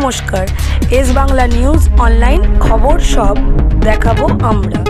নমস্কার, S Bangla news online খবর সব দেখাবো আমরা।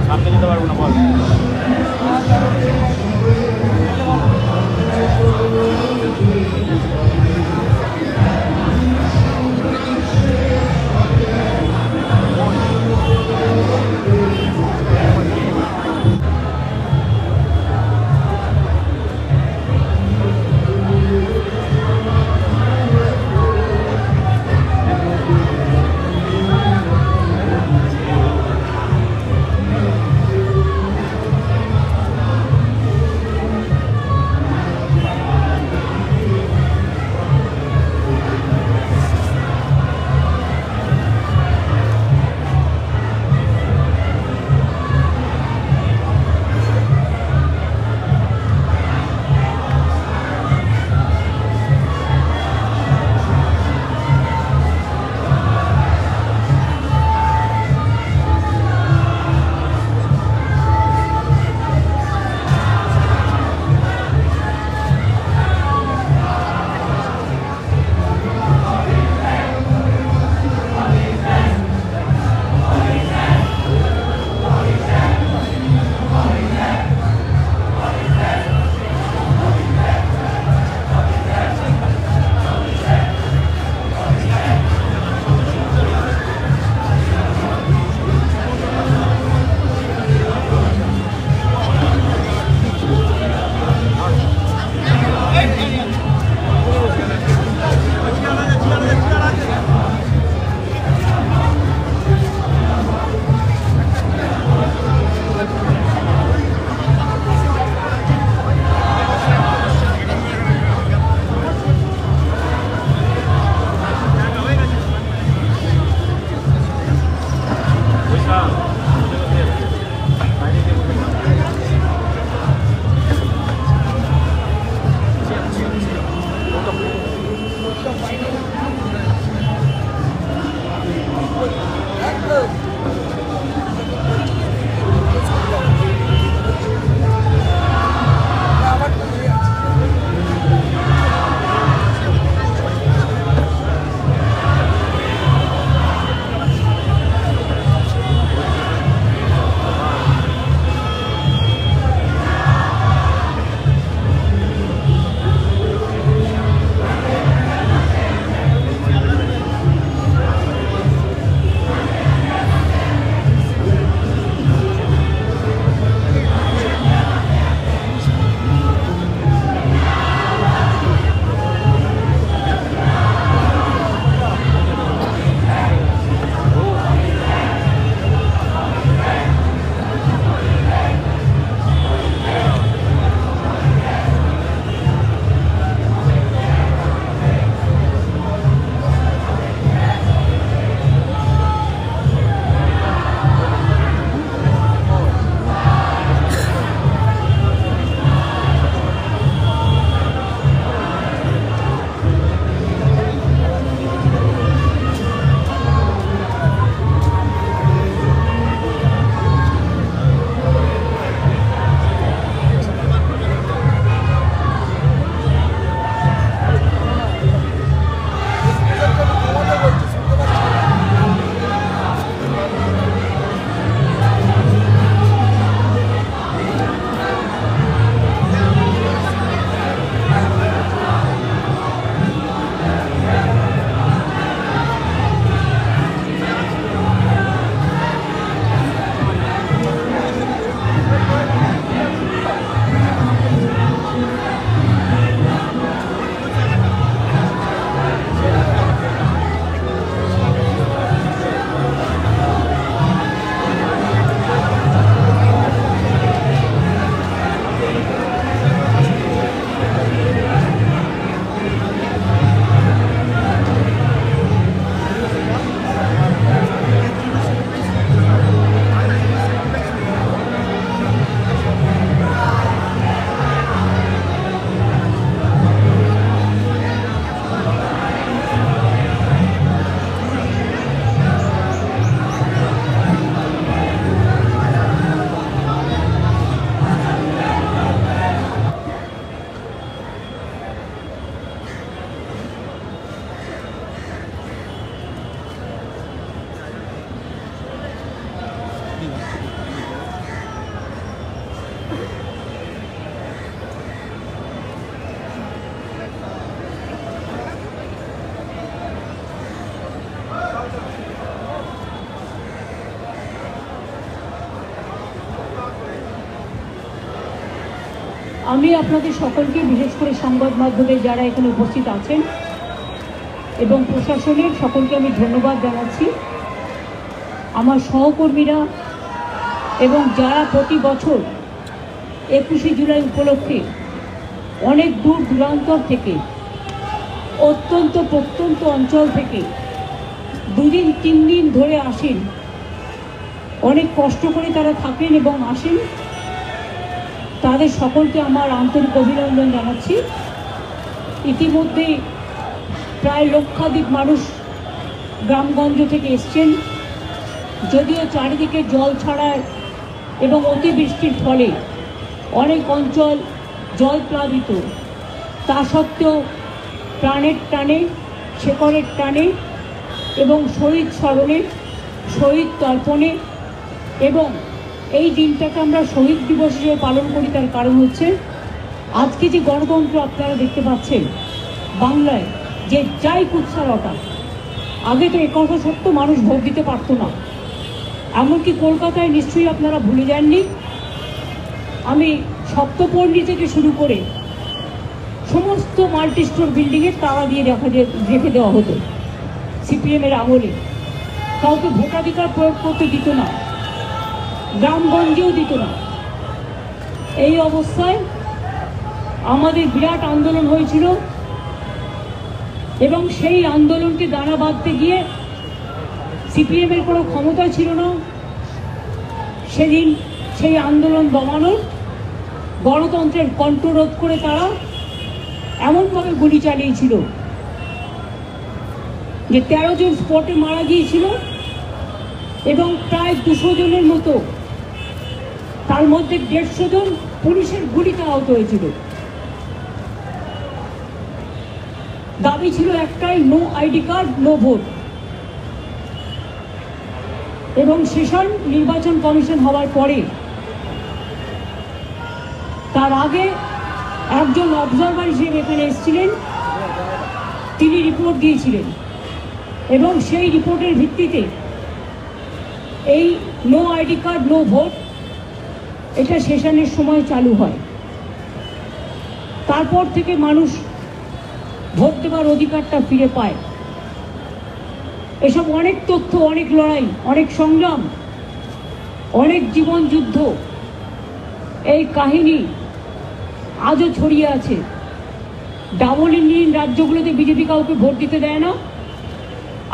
সামনে যেতে পারবো না বল। আমি আপনাদের সকলকে, বিশেষ করে সংবাদ মাধ্যমে যারা এখানে উপস্থিত আছেন এবং প্রশাসনের সকলকে আমি ধন্যবাদ জানাচ্ছি। আমার সহকর্মীরা এবং যারা প্রতি বছর 21শে জুলাই উপলক্ষে অনেক দূর দূরান্তর থেকে, অত্যন্ত প্রত্যন্ত অঞ্চল থেকে 2 দিন 3 দিন ধরে আসেন, অনেক কষ্ট করে তারা থাকেন এবং আসেন, তাদের সকলকে আমার আন্তরিক অভিনন্দন জানাচ্ছি। ইতিমধ্যে প্রায় লক্ষাধিক মানুষ গ্রামগঞ্জ থেকে এসছেন। যদিও চারিদিকে জল ছাড়ায় এবং অতিবৃষ্টির ফলে অনেক অঞ্চল জল প্লাবিত, তা সত্ত্বেও প্রাণের টানে, শেকড়ের টানে এবং শহীদ স্মরণে, শহীদ তর্পণে এবং এই দিনটাকে আমরা শহীদ দিবস হিসেবে পালন করি। তার কারণ হচ্ছে আজকে যে গণতন্ত্র আপনারা দেখতে পাচ্ছেন বাংলায়, যে যাই কুৎসারটা, আগে তো একথা সত্য মানুষ ভোট দিতে পারতো না। এমনকি কলকাতায় নিশ্চয়ই আপনারা ভুলে যাননি, আমি সপ্তপল্লী থেকে শুরু করে সমস্ত মাল্টি স্টোর বিল্ডিংয়ে তালা দিয়ে রেখে দেওয়া হতো সিপিএমের আমলে। কাউকে ভোটাধিকার প্রয়োগ করতে দিত না, গ্রামগঞ্জেও দিত না। এই অবস্থায় আমাদের বিরাট আন্দোলন হয়েছিল এবং সেই আন্দোলনকে দানা বাঁধতে গিয়ে সিপিএমের কোনো ক্ষমতা ছিল না সেদিন সেই আন্দোলন দমানোর। গণতন্ত্রের কণ্ঠরোধ করে তারা এমনভাবে গুলি চালিয়েছিল যে 13 জন স্পটে মারা গিয়েছিল এবং প্রায় 200 জনের মতো, তার মধ্যে 150 জন পুলিশের গুলিতে আহত হয়েছিল। দাবি ছিল একটাই, no ID card, no vote. এবং সেশন নির্বাচন কমিশন হওয়ার পরে, তার আগে একজন অবজারভার হিসেবে এখানে এসেছিলেন, তিনি রিপোর্ট দিয়েছিলেন এবং সেই রিপোর্টের ভিত্তিতে এই no ID card, no vote, এটা সেশনের সময় চালু হয়। তারপর থেকে মানুষ ভোট দেওয়ার অধিকারটা ফিরে পায়। এসব অনেক তথ্য, অনেক লড়াই, অনেক সংগ্রাম, অনেক জীবন যুদ্ধ, এই কাহিনী আজও ছড়িয়ে আছে। ডাবল ইঞ্জিন রাজ্যগুলোতে বিজেপি কাউকে ভোট দিতে দেয় না,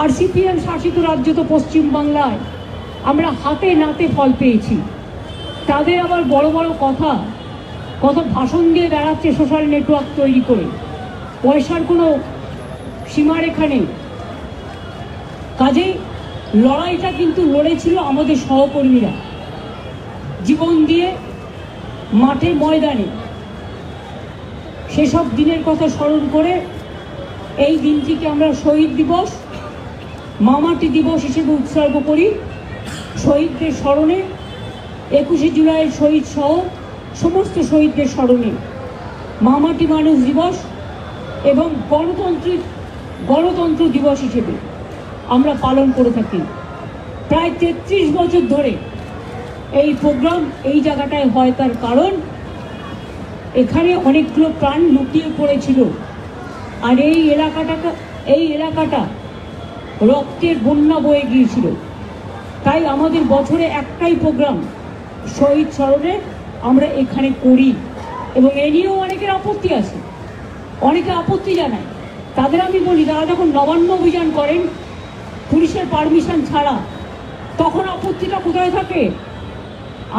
আর সিপিএম শাসিত রাজ্য তো পশ্চিমবাংলায় আমরা হাতে নাতে ফল পেয়েছি। তাদের আবার বড় বড় কথা, কত ভাষণ দিয়ে বেড়াচ্ছে সোশ্যাল নেটওয়ার্ক তৈরি করে, পয়সার কোনো সীমারেখা নেই। কাজেই লড়াইটা কিন্তু লড়েছিল আমাদের সহকর্মীরা জীবন দিয়ে, মাঠে ময়দানে। সেসব দিনের কথা স্মরণ করে এই দিনটিকে আমরা শহীদ দিবস, মামাটি দিবস হিসেবে উৎসর্গ করি। শহীদদের স্মরণে, 21শে জুলাইয়ের শহীদ সহ সমস্ত শহীদদের স্মরণে মামাটি মানুষ দিবস এবং গণতন্ত্র দিবস হিসেবে আমরা পালন করে থাকি। প্রায় 33 বছর ধরে এই প্রোগ্রাম এই জায়গাটায় হয়। তার কারণ এখানে অনেকগুলো প্রাণ লুকিয়ে পড়েছিল, আর এই এলাকাটা রক্তের বন্যা বয়ে গিয়েছিল। তাই আমাদের বছরে একটাই প্রোগ্রাম শহীদ স্মরণে আমরা এখানে করি। এবং এ নিয়েও অনেকের আপত্তি আছে, অনেকে আপত্তি জানায়। তাদের আমি বলি, তারা যখন নবান্ন অভিযান করেন পুলিশের পারমিশন ছাড়া, তখন আপত্তিটা কোথায় থাকে?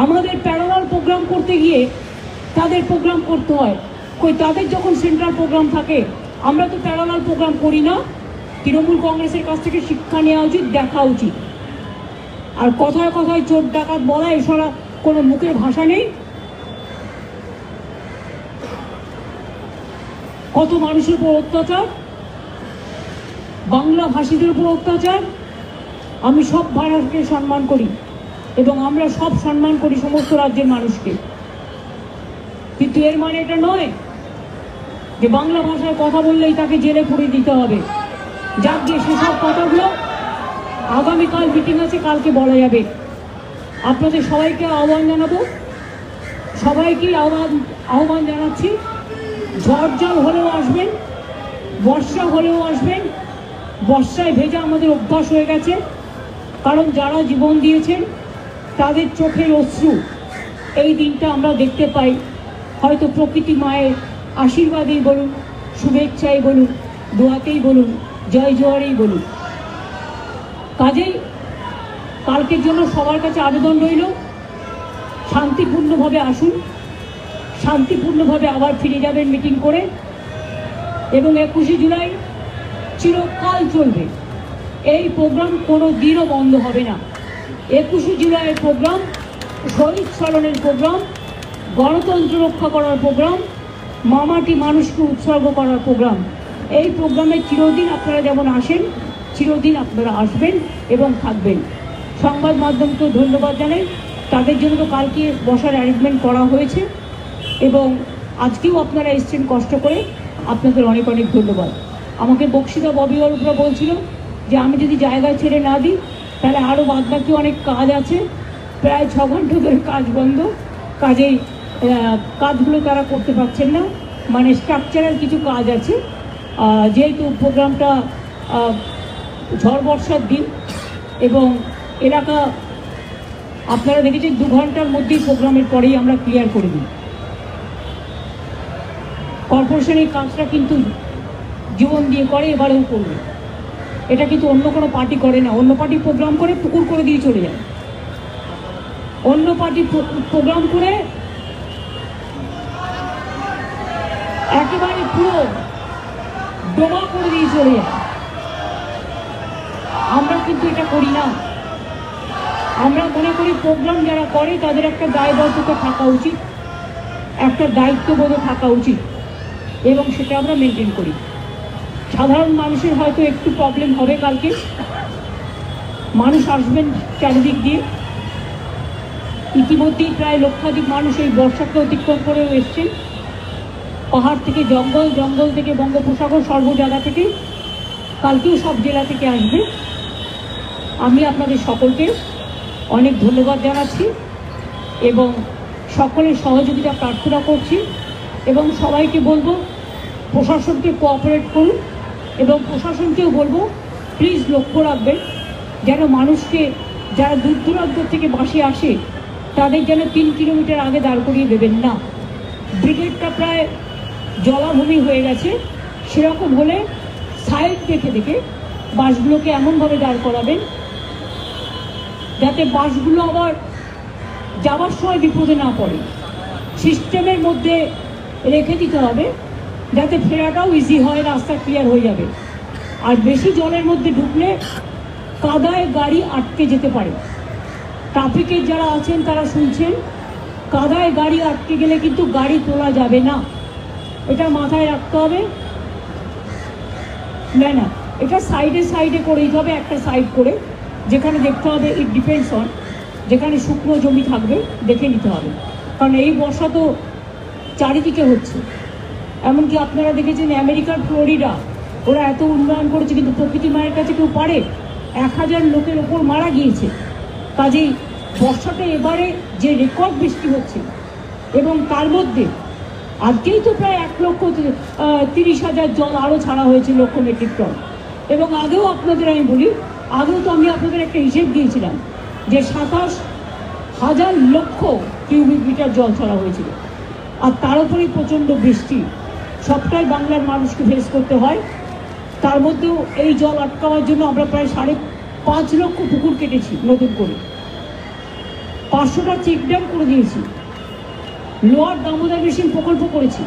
আমাদের প্যারালাল প্রোগ্রাম করতে গিয়ে তাদের প্রোগ্রাম করতে হয়। কই, তাদের যখন সেন্ট্রাল প্রোগ্রাম থাকে, আমরা তো প্যারালাল প্রোগ্রাম করি না। তৃণমূল কংগ্রেসের কাছ থেকে শিক্ষা নেওয়া উচিত, দেখা উচিত। আর কথায় কথায় চোর ডাকাত বলা, এছাড়া কোনো মুখের ভাষা নেই। কত মানুষের উপর অত্যাচার, বাংলা ভাষীদের উপর অত্যাচার। আমি সব ভাষাকে সম্মান করি এবং আমরা সব সম্মান করি সমস্ত রাজ্যের মানুষকে, কিন্তু এর মানে এটা নয় যে বাংলা ভাষায় কথা বললেই তাকে জেলে পুড়িয়ে দিতে হবে। যাক গিয়ে সেসব কথাগুলো আগামীকাল মিটিং আছে, কালকে বলা যাবে। আপনাদের সবাইকে আহ্বান জানাবো, সবাইকে আহ্বান জানাচ্ছি, ঝড় জল হলেও আসবেন, বর্ষা হলেও আসবেন। বর্ষায় ভেজা আমাদের অভ্যাস হয়ে গেছে, কারণ যারা জীবন দিয়েছেন তাদের চোখের অশ্রু এই দিনটা আমরা দেখতে পাই। হয়তো প্রকৃতি মায়ের আশীর্বাদেই বলুন, শুভেচ্ছাই বলুন, দোয়াতেই বলুন, জয় জোয়ারেই বলুন। কাজেই কালকের জন্য সবার কাছে আবেদন রইল, শান্তিপূর্ণভাবে আসুন, শান্তিপূর্ণভাবে আবার ফিরে যাবেন মিটিং করে। এবং 21শে জুলাই চিরকাল চলবে এই প্রোগ্রাম, কোনো দিনও বন্ধ হবে না। 21শে জুলাইয়ের প্রোগ্রাম শহীদ স্মরণের প্রোগ্রাম, গণতন্ত্র রক্ষা করার প্রোগ্রাম, মামাটি মানুষকে উৎসর্গ করার প্রোগ্রাম। এই প্রোগ্রামে চিরদিন আপনারা যেমন আসেন, চিরদিন আপনারা আসবেন এবং থাকবেন। সংবাদ মাধ্যমকেও ধন্যবাদ জানাই, তাদের জন্য তো কালকে বসার অ্যারেঞ্জমেন্ট করা হয়েছে এবং আজকেও আপনারা এসছেন কষ্ট করে, আপনাদের অনেক অনেক ধন্যবাদ। আমাকে বক্সিতা ববি অরূপরা বলছিল যে আমি যদি জায়গা ছেড়ে না দিই তাহলে আরও বাদবাকি অনেক কাজ আছে, প্রায় 6 ঘন্টা ধরে কাজ বন্ধ, কাজেই কাজগুলো তারা করতে পারছেন না, মানে স্ট্রাকচারাল কিছু কাজ আছে। যেহেতু প্রোগ্রামটা ঝড় বর্ষার দিন এবং এলাকা আপনারা দেখেছেন 2 ঘন্টার মধ্যেই প্রোগ্রামের পরেই আমরা ক্লিয়ার করে দিই। কর্পোরেশনের কাজটা কিন্তু জীবন দিয়ে করে, এবারেও করবে। এটা কিন্তু অন্য কোনো পার্টি করে না। অন্য পার্টি প্রোগ্রাম করে পুকুর করে দিয়ে চলে যায়, অন্য পার্টি প্রোগ্রাম করে একেবারে পুরো ডোবা করে দিয়ে চলে যায়। আমরা কিন্তু এটা করি না। আমরা মনে করি প্রোগ্রাম যারা করে তাদের একটা দায়বদ্ধতা থাকা উচিত, একটা দায়িত্ববোধ থাকা উচিত এবং সেটা আমরা মেনটেন করি। সাধারণ মানুষের হয়তো একটু প্রবলেম হবে কালকে, মানুষ আসবেন চারিদিক দিয়ে। ইতিমধ্যেই প্রায় লক্ষাধিক মানুষ এই বর্ষাকে অতিক্রম করেও এসছেন, পাহাড় থেকে জঙ্গল, জঙ্গল থেকে বঙ্গোপসাগর, সর্ব জায়গা থেকে। কালকেও সব জেলা থেকে আসবে। আমি আপনাদের সকলকে অনেক ধন্যবাদ জানাচ্ছি এবং সকলের সহযোগিতা প্রার্থনা করছি এবং সবাইকে বলবো প্রশাসনকে কোঅপারেট করুন এবং প্রশাসনকেও বলবো প্লিজ লক্ষ্য রাখবেন যেন মানুষকে, যারা দূর দূরান্ত থেকে বাসে আসে তাদের যেন 3 কিলোমিটার আগে দাঁড় করিয়ে দেবেন না। ব্রিগেডটা প্রায় জলাভূমি হয়ে গেছে, সেরকম হলে সাইড দেখে দেখে বাসগুলোকে এমনভাবে দাঁড় করাবেন যাতে বাসগুলো আবার যাওয়ার সময় বিপদে না পড়ে। সিস্টেমের মধ্যে রেখে দিতে হবে যাতে ফেরাটাও ইজি হয়, রাস্তা ক্লিয়ার হয়ে যাবে। আর বেশি জলের মধ্যে ঢুকলে কাদায় গাড়ি আটকে যেতে পারে। ট্রাফিকের যারা আছেন তারা শুনছেন, কাদায় গাড়ি আটকে গেলে কিন্তু গাড়ি তোলা যাবে না, এটা মাথায় রাখতে হবে। না, এটা সাইডে সাইডে করে দিতে হবে, একটা সাইড করে, যেখানে দেখতে হবে ইট ডিপেন্ডস অন, যেখানে শুকনো জমি থাকবে দেখে নিতে হবে। কারণ এই বর্ষা তো চারিদিকে হচ্ছে। এমনকি আপনারা দেখেছেন আমেরিকার ফ্লোরিডা, ওরা এত উন্নয়ন করেছে কিন্তু প্রকৃতি মায়ের কাছে কেউ পারে? 1000 লোকের ওপর মারা গিয়েছে। কাজেই বর্ষাতে এবারে যে রেকর্ড বৃষ্টি হচ্ছে এবং তার মধ্যে আজকেই তো প্রায় 1,30,000 জল আরও ছাড়া হয়েছে, লক্ষ মেট্রিক টন। এবং আগেও আপনাদের আমি বলি, আগেও তো আমি আপনাদের একটা হিসেব দিয়েছিলাম যে 27,000 লক্ষ কিউবিক মিটার জল ছাড়া হয়েছিল। আর তার উপরেই প্রচণ্ড বৃষ্টি, সবটাই বাংলার মানুষকে ফেস করতে হয়। তার মধ্যেও এই জল আটকাওয়ার জন্য আমরা প্রায় 5.5 লক্ষ পুকুর কেটেছি নতুন করে, 500টা চেকড্যাম করে দিয়েছি, লোয়ার দামোদর বেসিন প্রকল্প করেছি,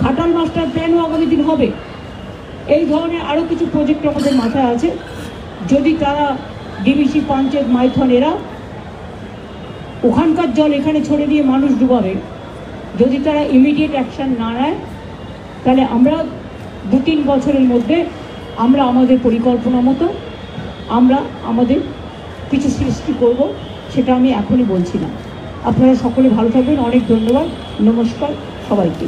ঘাটাল মাস্টার প্ল্যানও আগামী দিন হবে। এই ধরনের আরও কিছু প্রজেক্ট আমাদের মাথায় আছে। যদি তারা ডিবিসি, পঞ্চায়েত, মাইথন এরা ওখানকার জল এখানে ছড়ে দিয়ে মানুষ ডুবাবে, যদি তারা ইমিডিয়েট অ্যাকশান না নেয় তাহলে আমরা 2-3 বছরের মধ্যে আমরা আমাদের পরিকল্পনা মতো আমরা আমাদের কিছু সৃষ্টি করব, সেটা আমি এখনই বলছি না। আপনারা সকলে ভালো থাকবেন, অনেক ধন্যবাদ, নমস্কার সবাইকে।